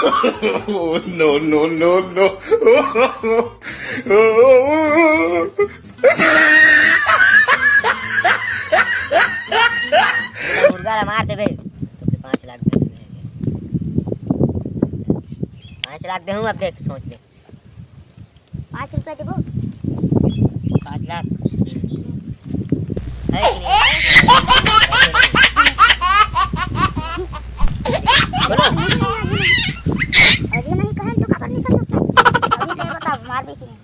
No, no, no, no. मुर्गा मार दे बे तो 5 लाख दे 5 लाख दे हूँ अब देख सोच ले 5 रुपया देबो 5 लाख है कि नहीं बोलो अरे नहीं कहन तो का परमिशन उसका अभी नहीं बता मार दे कि नहीं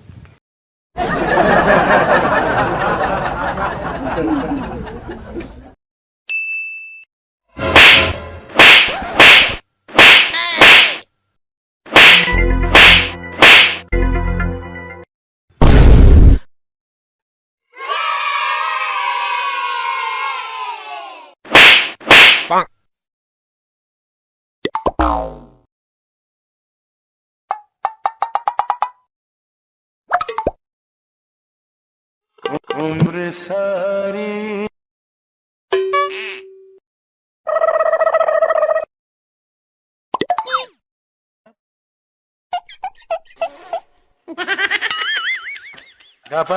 उम्र सारी गपदा